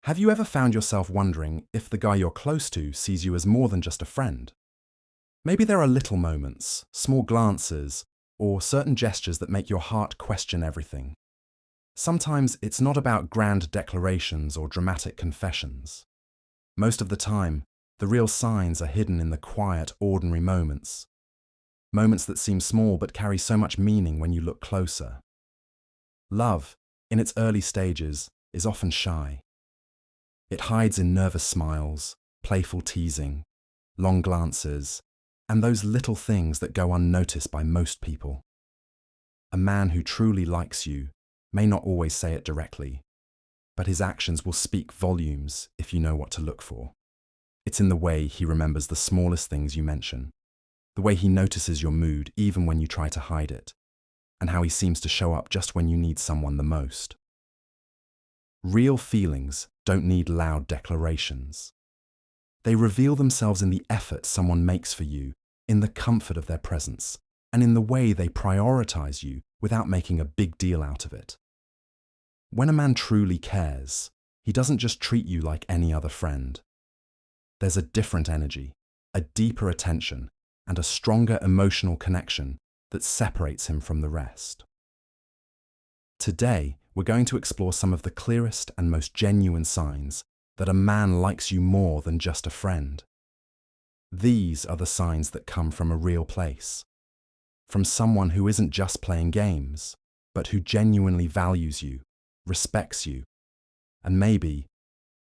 Have you ever found yourself wondering if the guy you're close to sees you as more than just a friend? Maybe there are little moments, small glances, or certain gestures that make your heart question everything. Sometimes it's not about grand declarations or dramatic confessions. Most of the time, the real signs are hidden in the quiet, ordinary moments. Moments that seem small but carry so much meaning when you look closer. Love, in its early stages, is often shy. It hides in nervous smiles, playful teasing, long glances, and those little things that go unnoticed by most people. A man who truly likes you may not always say it directly, but his actions will speak volumes if you know what to look for. It's in the way he remembers the smallest things you mention, the way he notices your mood even when you try to hide it, and how he seems to show up just when you need someone the most. Real feelings don't need loud declarations. They reveal themselves in the effort someone makes for you, in the comfort of their presence, and in the way they prioritize you without making a big deal out of it. When a man truly cares, he doesn't just treat you like any other friend. There's a different energy, a deeper attention, and a stronger emotional connection that separates him from the rest. Today, we're going to explore some of the clearest and most genuine signs that a man likes you more than just a friend. These are the signs that come from a real place, from someone who isn't just playing games, but who genuinely values you, respects you, and maybe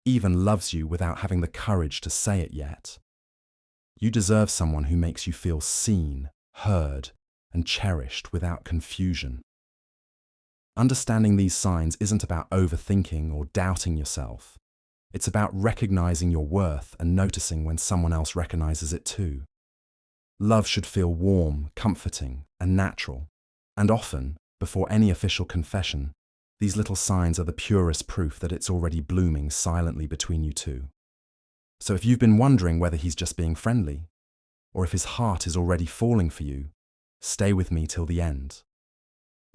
even loves you without having the courage to say it yet. You deserve someone who makes you feel seen, heard, and cherished without confusion. Understanding these signs isn't about overthinking or doubting yourself. It's about recognizing your worth and noticing when someone else recognizes it too. Love should feel warm, comforting, and natural. And often, before any official confession, these little signs are the purest proof that it's already blooming silently between you two. So if you've been wondering whether he's just being friendly, or if his heart is already falling for you, stay with me till the end.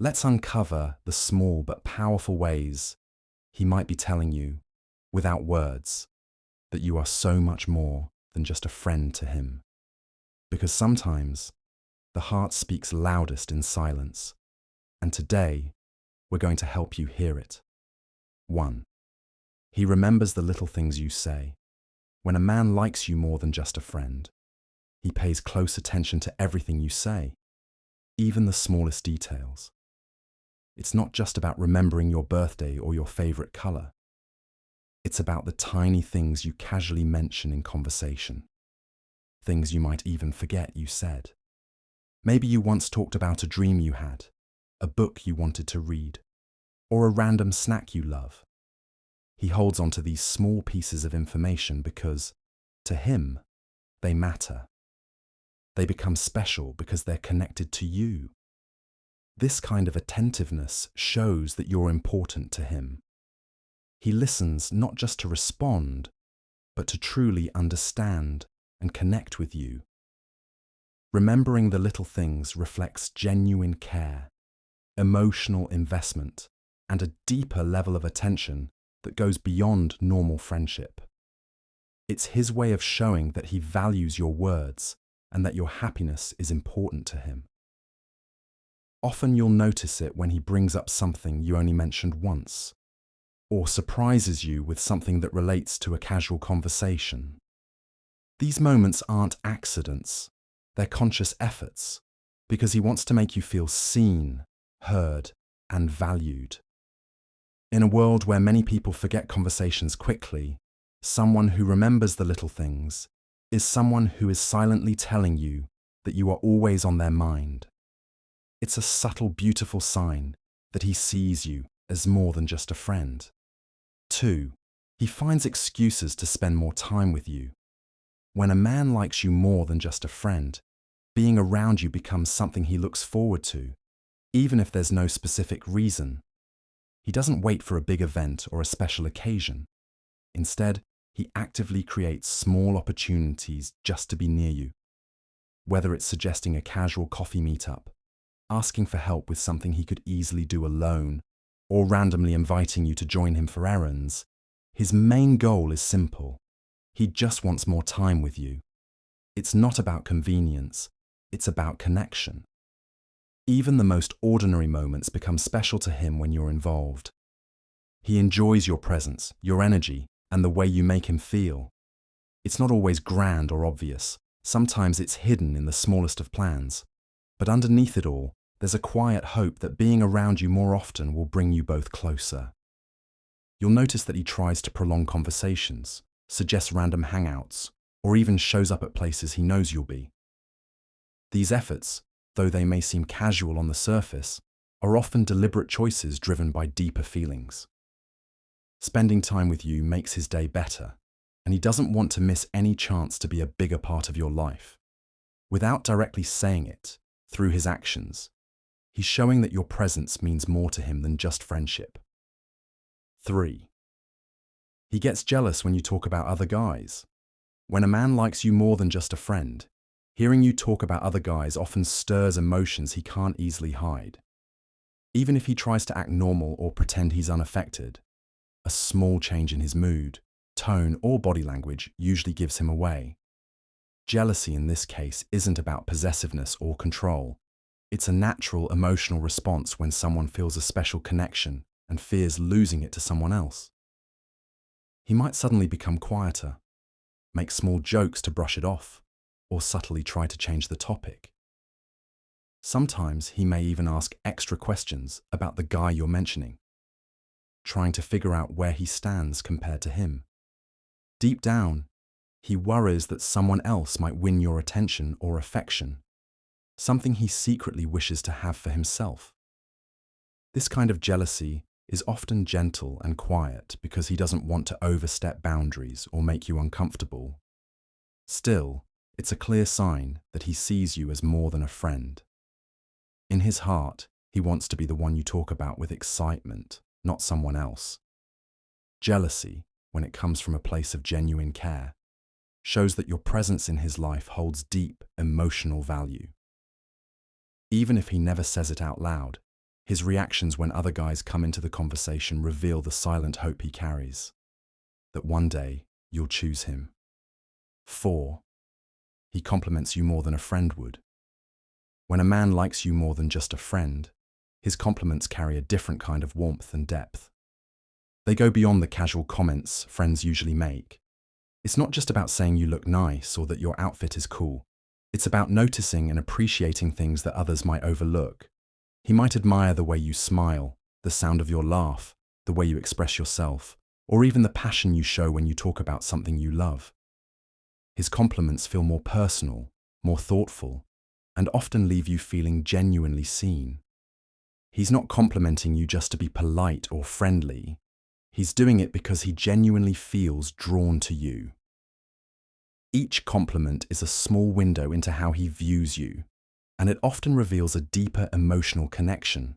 Let's uncover the small but powerful ways he might be telling you, without words, that you are so much more than just a friend to him. Because sometimes the heart speaks loudest in silence, and today we're going to help you hear it. 1. He remembers the little things you say. When a man likes you more than just a friend, he pays close attention to everything you say, even the smallest details. It's not just about remembering your birthday or your favorite color. It's about the tiny things you casually mention in conversation. Things you might even forget you said. Maybe you once talked about a dream you had, a book you wanted to read, or a random snack you love. He holds on to these small pieces of information because, to him, they matter. They become special because they're connected to you. This kind of attentiveness shows that you're important to him. He listens not just to respond, but to truly understand and connect with you. Remembering the little things reflects genuine care, emotional investment, and a deeper level of attention that goes beyond normal friendship. It's his way of showing that he values your words and that your happiness is important to him. Often you'll notice it when he brings up something you only mentioned once, or surprises you with something that relates to a casual conversation. These moments aren't accidents, they're conscious efforts, because he wants to make you feel seen, heard, and valued. In a world where many people forget conversations quickly, someone who remembers the little things is someone who is silently telling you that you are always on their mind. It's a subtle, beautiful sign that he sees you as more than just a friend. 2. He finds excuses to spend more time with you. When a man likes you more than just a friend, being around you becomes something he looks forward to, even if there's no specific reason. He doesn't wait for a big event or a special occasion. Instead, he actively creates small opportunities just to be near you. Whether it's suggesting a casual coffee meetup, asking for help with something he could easily do alone, or randomly inviting you to join him for errands, His main goal is simple. He just wants more time with you. It's not about convenience, it's about connection. Even the most ordinary moments become special to him when you're involved. He enjoys your presence, your energy, and the way you make him feel. It's not always grand or obvious. Sometimes it's hidden in the smallest of plans. But underneath it all, there's a quiet hope that being around you more often will bring you both closer. You'll notice that he tries to prolong conversations, suggests random hangouts, or even shows up at places he knows you'll be. These efforts, though they may seem casual on the surface, are often deliberate choices driven by deeper feelings. Spending time with you makes his day better, and he doesn't want to miss any chance to be a bigger part of your life. Without directly saying it, through his actions, he's showing that your presence means more to him than just friendship. 3. He gets jealous when you talk about other guys. When a man likes you more than just a friend, hearing you talk about other guys often stirs emotions he can't easily hide. Even if he tries to act normal or pretend he's unaffected, a small change in his mood, tone, or body language usually gives him away. Jealousy in this case isn't about possessiveness or control. It's a natural emotional response when someone feels a special connection and fears losing it to someone else. He might suddenly become quieter, make small jokes to brush it off, or subtly try to change the topic. Sometimes he may even ask extra questions about the guy you're mentioning, trying to figure out where he stands compared to him. Deep down, he worries that someone else might win your attention or affection, something he secretly wishes to have for himself. This kind of jealousy is often gentle and quiet because he doesn't want to overstep boundaries or make you uncomfortable. Still, it's a clear sign that he sees you as more than a friend. In his heart, he wants to be the one you talk about with excitement, not someone else. Jealousy, when it comes from a place of genuine care, shows that your presence in his life holds deep emotional value. Even if he never says it out loud, his reactions when other guys come into the conversation reveal the silent hope he carries, that one day you'll choose him. 4. He compliments you more than a friend would. When a man likes you more than just a friend, his compliments carry a different kind of warmth and depth. They go beyond the casual comments friends usually make. It's not just about saying you look nice or that your outfit is cool. It's about noticing and appreciating things that others might overlook. He might admire the way you smile, the sound of your laugh, the way you express yourself, or even the passion you show when you talk about something you love. His compliments feel more personal, more thoughtful, and often leave you feeling genuinely seen. He's not complimenting you just to be polite or friendly. He's doing it because he genuinely feels drawn to you. Each compliment is a small window into how he views you, and it often reveals a deeper emotional connection.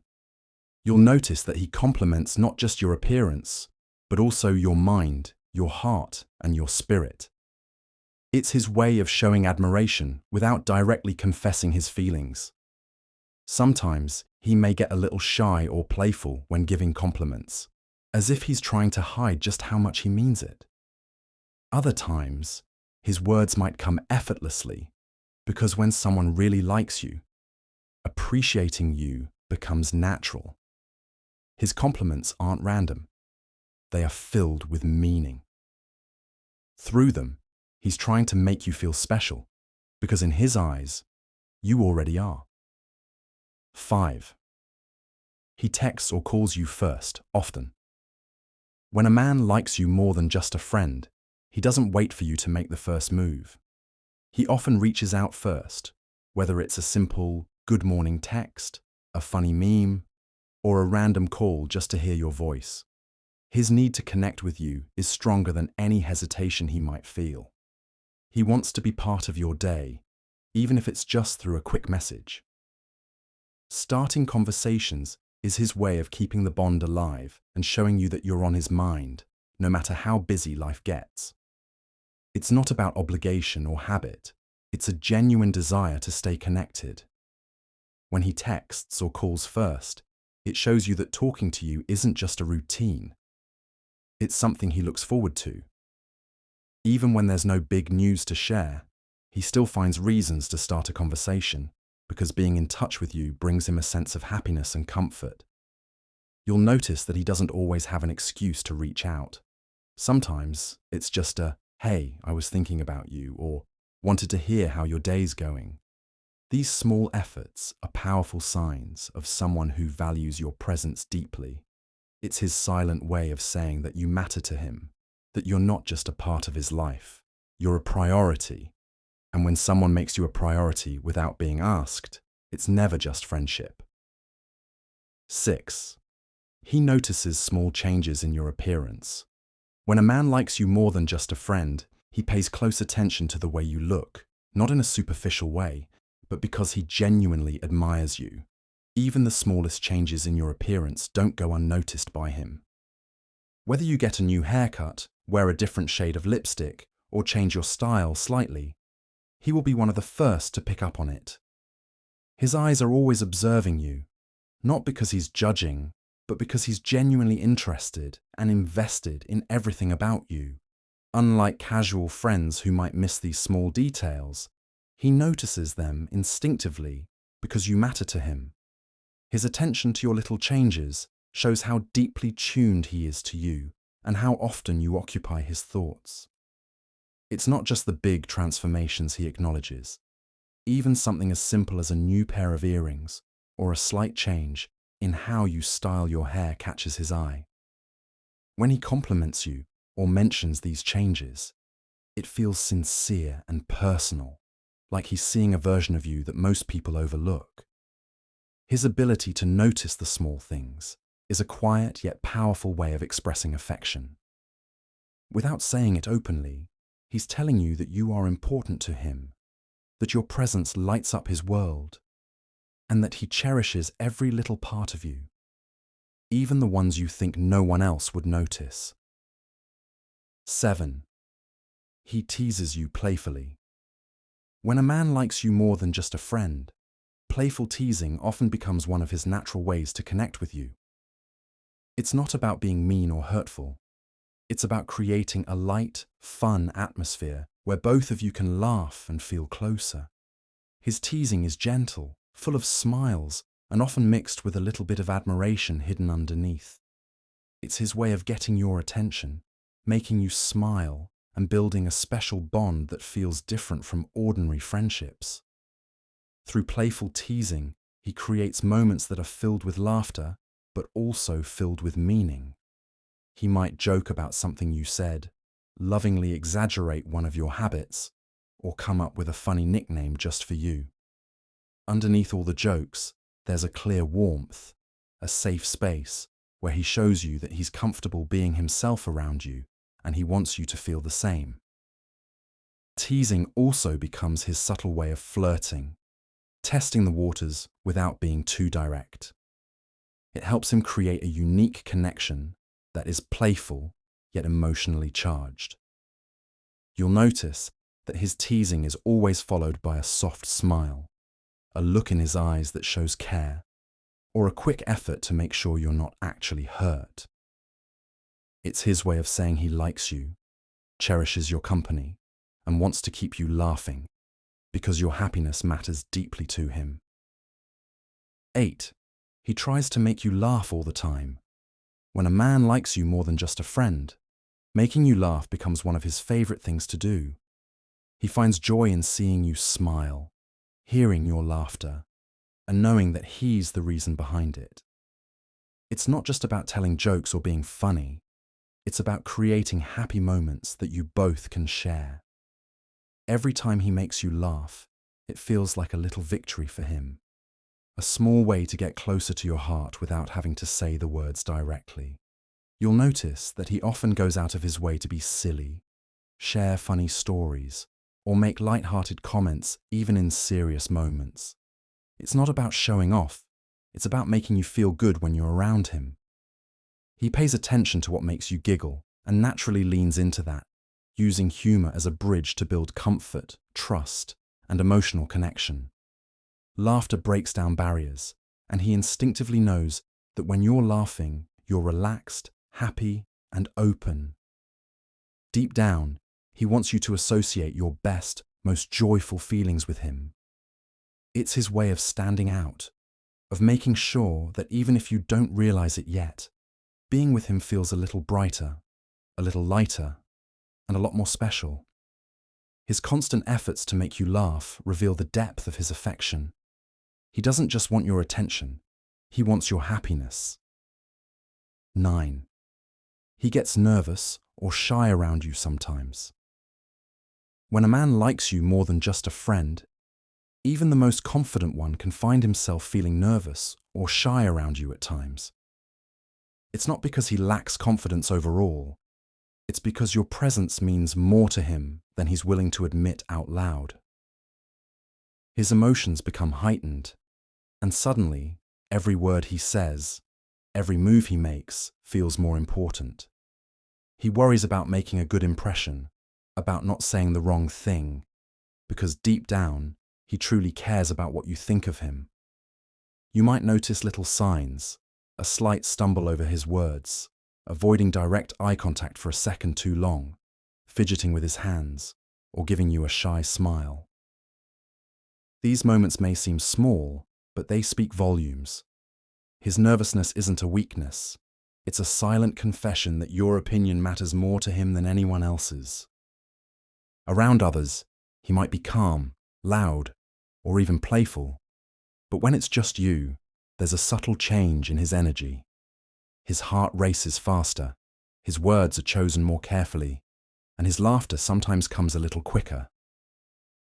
You'll notice that he compliments not just your appearance, but also your mind, your heart, and your spirit. It's his way of showing admiration without directly confessing his feelings. Sometimes he may get a little shy or playful when giving compliments, as if he's trying to hide just how much he means it. Other times, his words might come effortlessly, because when someone really likes you, appreciating you becomes natural. His compliments aren't random. They are filled with meaning. Through them, he's trying to make you feel special, because in his eyes, you already are. 5. He texts or calls you first, often. When a man likes you more than just a friend, he doesn't wait for you to make the first move. He often reaches out first, whether it's a simple good morning text, a funny meme, or a random call just to hear your voice. His need to connect with you is stronger than any hesitation he might feel. He wants to be part of your day, even if it's just through a quick message. Starting conversations is his way of keeping the bond alive and showing you that you're on his mind, no matter how busy life gets. It's not about obligation or habit. It's a genuine desire to stay connected. When he texts or calls first, it shows you that talking to you isn't just a routine. It's something he looks forward to. Even when there's no big news to share, he still finds reasons to start a conversation because being in touch with you brings him a sense of happiness and comfort. You'll notice that he doesn't always have an excuse to reach out. Sometimes it's just a, "Hey, I was thinking about you," or "wanted to hear how your day's going." These small efforts are powerful signs of someone who values your presence deeply. It's his silent way of saying that you matter to him, that you're not just a part of his life, you're a priority. And when someone makes you a priority without being asked, it's never just friendship. 6. He notices small changes in your appearance. When a man likes you more than just a friend, he pays close attention to the way you look, not in a superficial way, but because he genuinely admires you. Even the smallest changes in your appearance don't go unnoticed by him. Whether you get a new haircut, wear a different shade of lipstick, or change your style slightly, he will be one of the first to pick up on it. His eyes are always observing you, not because he's judging, but because he's genuinely interested and invested in everything about you. Unlike casual friends who might miss these small details, he notices them instinctively because you matter to him. His attention to your little changes shows how deeply tuned he is to you and how often you occupy his thoughts. It's not just the big transformations he acknowledges. Even something as simple as a new pair of earrings or a slight change in how you style your hair catches his eye. When he compliments you or mentions these changes, it feels sincere and personal, like he's seeing a version of you that most people overlook. His ability to notice the small things is a quiet yet powerful way of expressing affection. Without saying it openly, he's telling you that you are important to him, that your presence lights up his world, and that he cherishes every little part of you, even the ones you think no one else would notice. 7. He teases you playfully. When a man likes you more than just a friend, playful teasing often becomes one of his natural ways to connect with you. It's not about being mean or hurtful. It's about creating a light, fun atmosphere where both of you can laugh and feel closer. His teasing is gentle, full of smiles, and often mixed with a little bit of admiration hidden underneath. It's his way of getting your attention, making you smile, and building a special bond that feels different from ordinary friendships. Through playful teasing, he creates moments that are filled with laughter, but also filled with meaning. He might joke about something you said, lovingly exaggerate one of your habits, or come up with a funny nickname just for you. Underneath all the jokes, there's a clear warmth, a safe space where he shows you that he's comfortable being himself around you and he wants you to feel the same. Teasing also becomes his subtle way of flirting, testing the waters without being too direct. It helps him create a unique connection that is playful yet emotionally charged. You'll notice that his teasing is always followed by a soft smile, a look in his eyes that shows care, or a quick effort to make sure you're not actually hurt. It's his way of saying he likes you, cherishes your company, and wants to keep you laughing, because your happiness matters deeply to him. 8. He tries to make you laugh all the time. When a man likes you more than just a friend, making you laugh becomes one of his favorite things to do. He finds joy in seeing you smile, hearing your laughter, and knowing that he's the reason behind it. It's not just about telling jokes or being funny. It's about creating happy moments that you both can share. Every time he makes you laugh, it feels like a little victory for him. A small way to get closer to your heart without having to say the words directly. You'll notice that he often goes out of his way to be silly, share funny stories, or make light-hearted comments even in serious moments. It's not about showing off, it's about making you feel good when you're around him. He pays attention to what makes you giggle and naturally leans into that, using humor as a bridge to build comfort, trust, and emotional connection. Laughter breaks down barriers, and he instinctively knows that when you're laughing, you're relaxed, happy, and open. Deep down, he wants you to associate your best, most joyful feelings with him. It's his way of standing out, of making sure that even if you don't realize it yet, being with him feels a little brighter, a little lighter, and a lot more special. His constant efforts to make you laugh reveal the depth of his affection. He doesn't just want your attention, he wants your happiness. 9. He gets nervous or shy around you sometimes. When a man likes you more than just a friend, even the most confident one can find himself feeling nervous or shy around you at times. It's not because he lacks confidence overall. It's because your presence means more to him than he's willing to admit out loud. His emotions become heightened, and suddenly, every word he says, every move he makes, feels more important. He worries about making a good impression, about not saying the wrong thing, because deep down, he truly cares about what you think of him. You might notice little signs, a slight stumble over his words, avoiding direct eye contact for a second too long, fidgeting with his hands, or giving you a shy smile. These moments may seem small, but they speak volumes. His nervousness isn't a weakness. It's a silent confession that your opinion matters more to him than anyone else's. Around others, he might be calm, loud, or even playful. But when it's just you, there's a subtle change in his energy. His heart races faster, his words are chosen more carefully, and his laughter sometimes comes a little quicker.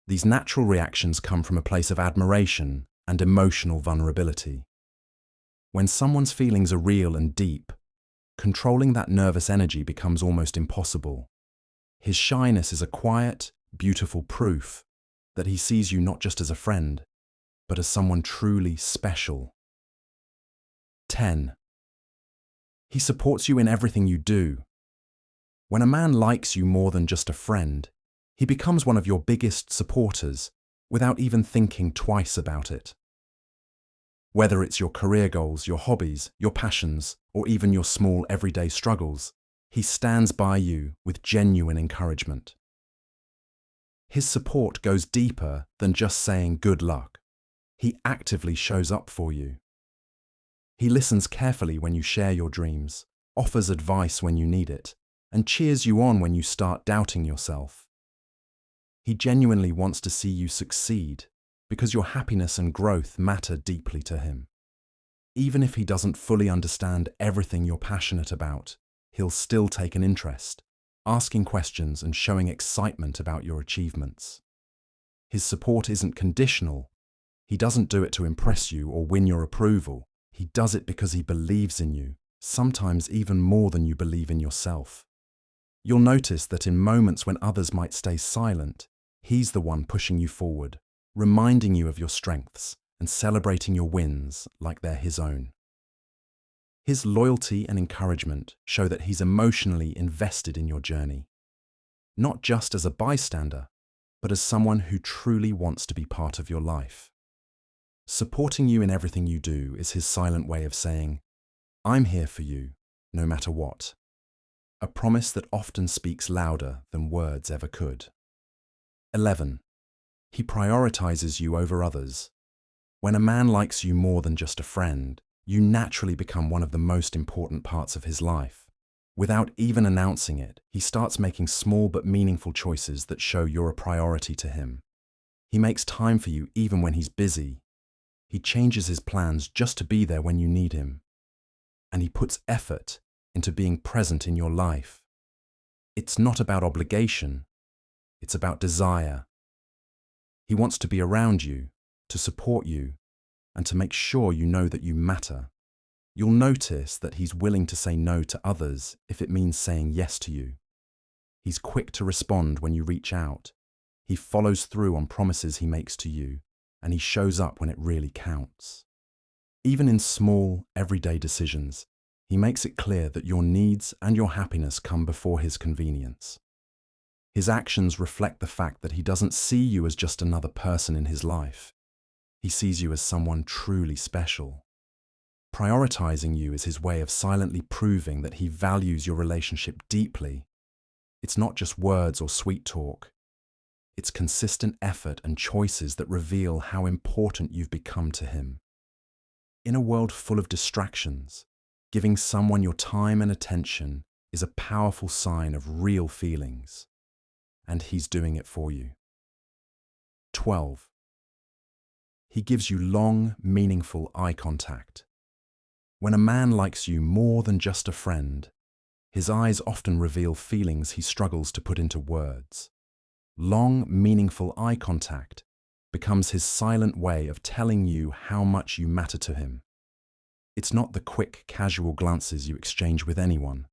These natural reactions come from a place of admiration and emotional vulnerability. When someone's feelings are real and deep, controlling that nervous energy becomes almost impossible. His shyness is a quiet, beautiful proof that he sees you not just as a friend, but as someone truly special. 10. He supports you in everything you do. When a man likes you more than just a friend, he becomes one of your biggest supporters without even thinking twice about it. Whether it's your career goals, your hobbies, your passions, or even your small everyday struggles, he stands by you with genuine encouragement. His support goes deeper than just saying good luck. He actively shows up for you. He listens carefully when you share your dreams, offers advice when you need it, and cheers you on when you start doubting yourself. He genuinely wants to see you succeed because your happiness and growth matter deeply to him. Even if he doesn't fully understand everything you're passionate about, he'll still take an interest, asking questions and showing excitement about your achievements. His support isn't conditional. He doesn't do it to impress you or win your approval. He does it because he believes in you, sometimes even more than you believe in yourself. You'll notice that in moments when others might stay silent, he's the one pushing you forward, reminding you of your strengths and celebrating your wins like they're his own. His loyalty and encouragement show that he's emotionally invested in your journey, not just as a bystander, but as someone who truly wants to be part of your life. Supporting you in everything you do is his silent way of saying, "I'm here for you, no matter what." A promise that often speaks louder than words ever could. 11. He prioritizes you over others. When a man likes you more than just a friend, you naturally become one of the most important parts of his life. Without even announcing it, he starts making small but meaningful choices that show you're a priority to him. He makes time for you even when he's busy. He changes his plans just to be there when you need him. And he puts effort into being present in your life. It's not about obligation, it's about desire. He wants to be around you, to support you, and to make sure you know that you matter. You'll notice that he's willing to say no to others if it means saying yes to you. He's quick to respond when you reach out. He follows through on promises he makes to you, and he shows up when it really counts. Even in small, everyday decisions, he makes it clear that your needs and your happiness come before his convenience. His actions reflect the fact that he doesn't see you as just another person in his life. He sees you as someone truly special. Prioritizing you is his way of silently proving that he values your relationship deeply. It's not just words or sweet talk. It's consistent effort and choices that reveal how important you've become to him. In a world full of distractions, giving someone your time and attention is a powerful sign of real feelings, and he's doing it for you. 12. He gives you long, meaningful eye contact. When a man likes you more than just a friend, his eyes often reveal feelings he struggles to put into words. Long, meaningful eye contact becomes his silent way of telling you how much you matter to him. It's not the quick, casual glances you exchange with anyone.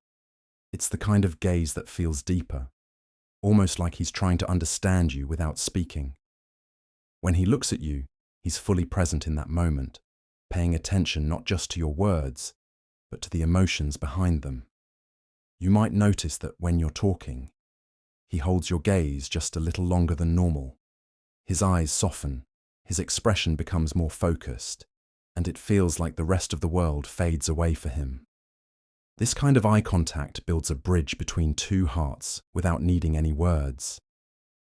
It's the kind of gaze that feels deeper, almost like he's trying to understand you without speaking. When he looks at you, he's fully present in that moment, paying attention not just to your words, but to the emotions behind them. You might notice that when you're talking, he holds your gaze just a little longer than normal. His eyes soften, his expression becomes more focused, and it feels like the rest of the world fades away for him. This kind of eye contact builds a bridge between two hearts without needing any words.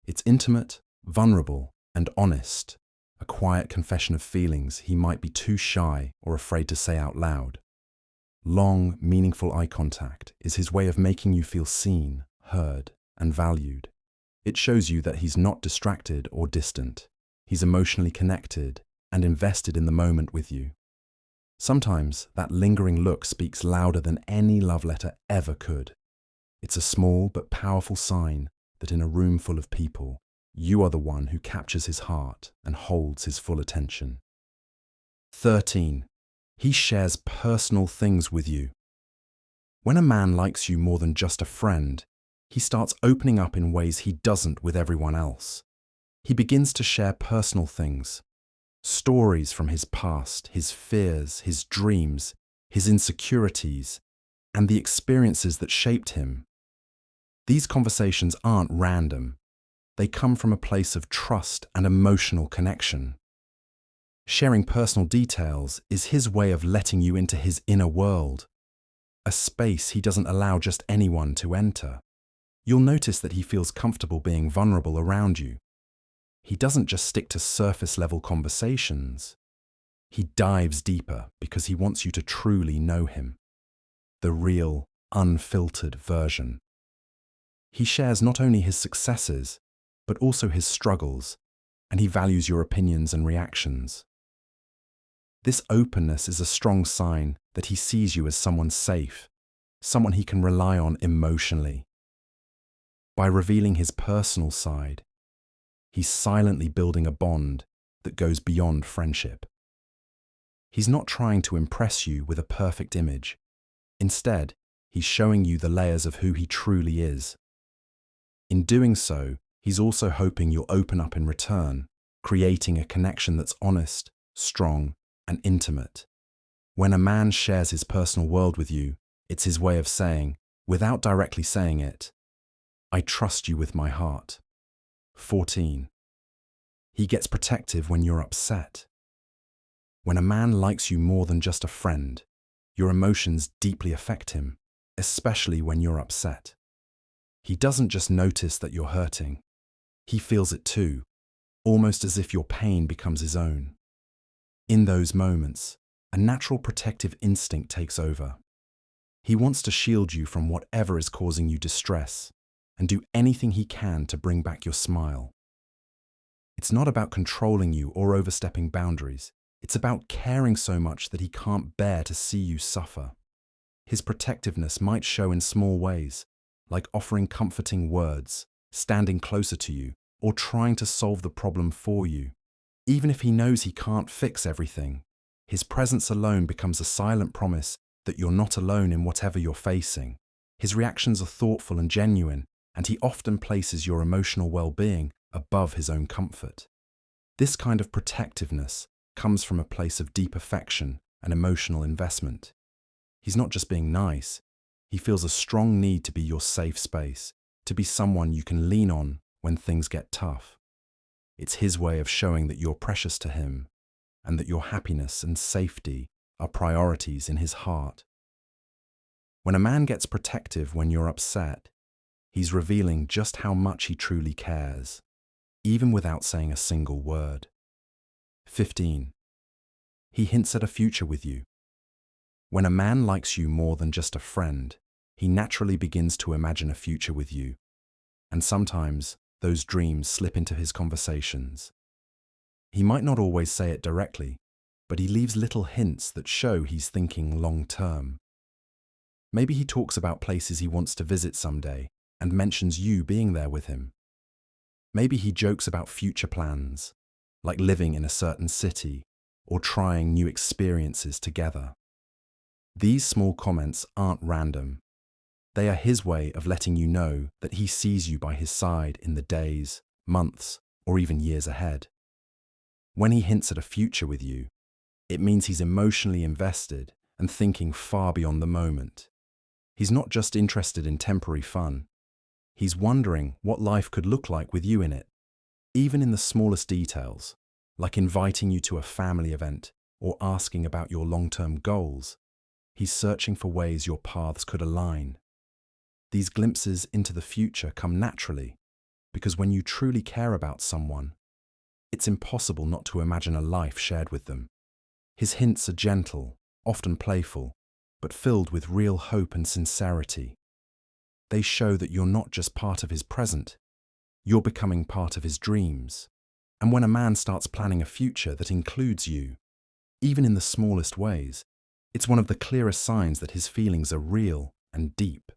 It's intimate, vulnerable, and honest, a quiet confession of feelings he might be too shy or afraid to say out loud. Long, meaningful eye contact is his way of making you feel seen, heard, and valued. It shows you that he's not distracted or distant. He's emotionally connected and invested in the moment with you. Sometimes that lingering look speaks louder than any love letter ever could. It's a small but powerful sign that in a room full of people, you are the one who captures his heart and holds his full attention. 13. He shares personal things with you. When a man likes you more than just a friend, he starts opening up in ways he doesn't with everyone else. He begins to share personal things, stories from his past, his fears, his dreams, his insecurities, and the experiences that shaped him. These conversations aren't random. They come from a place of trust and emotional connection. Sharing personal details is his way of letting you into his inner world, a space he doesn't allow just anyone to enter. You'll notice that he feels comfortable being vulnerable around you. He doesn't just stick to surface-level conversations. He dives deeper because he wants you to truly know him, the real, unfiltered version. He shares not only his successes, but also his struggles, and he values your opinions and reactions. This openness is a strong sign that he sees you as someone safe, someone he can rely on emotionally. By revealing his personal side, he's silently building a bond that goes beyond friendship. He's not trying to impress you with a perfect image. Instead, he's showing you the layers of who he truly is. In doing so, he's also hoping you'll open up in return, creating a connection that's honest, strong, and intimate. When a man shares his personal world with you, it's his way of saying, without directly saying it, I trust you with my heart. 14. He gets protective when you're upset. When a man likes you more than just a friend, your emotions deeply affect him, especially when you're upset. He doesn't just notice that you're hurting. He feels it too, almost as if your pain becomes his own. In those moments, a natural protective instinct takes over. He wants to shield you from whatever is causing you distress and do anything he can to bring back your smile. It's not about controlling you or overstepping boundaries. It's about caring so much that he can't bear to see you suffer. His protectiveness might show in small ways, like offering comforting words, standing closer to you, or trying to solve the problem for you. Even if he knows he can't fix everything, his presence alone becomes a silent promise that you're not alone in whatever you're facing. His reactions are thoughtful and genuine, and he often places your emotional well-being above his own comfort. This kind of protectiveness comes from a place of deep affection and emotional investment. He's not just being nice, he feels a strong need to be your safe space, to be someone you can lean on when things get tough. It's his way of showing that you're precious to him and that your happiness and safety are priorities in his heart. When a man gets protective when you're upset, he's revealing just how much he truly cares, even without saying a single word. 15. He hints at a future with you. When a man likes you more than just a friend, he naturally begins to imagine a future with you, and sometimes those dreams slip into his conversations. He might not always say it directly, but he leaves little hints that show he's thinking long-term. Maybe he talks about places he wants to visit someday and mentions you being there with him. Maybe he jokes about future plans, like living in a certain city or trying new experiences together. These small comments aren't random. They are his way of letting you know that he sees you by his side in the days, months, or even years ahead. When he hints at a future with you, it means he's emotionally invested and thinking far beyond the moment. He's not just interested in temporary fun. He's wondering what life could look like with you in it, even in the smallest details, like inviting you to a family event or asking about your long-term goals. He's searching for ways your paths could align. These glimpses into the future come naturally, because when you truly care about someone, it's impossible not to imagine a life shared with them. His hints are gentle, often playful, but filled with real hope and sincerity. They show that you're not just part of his present, you're becoming part of his dreams. And when a man starts planning a future that includes you, even in the smallest ways, it's one of the clearest signs that his feelings are real and deep.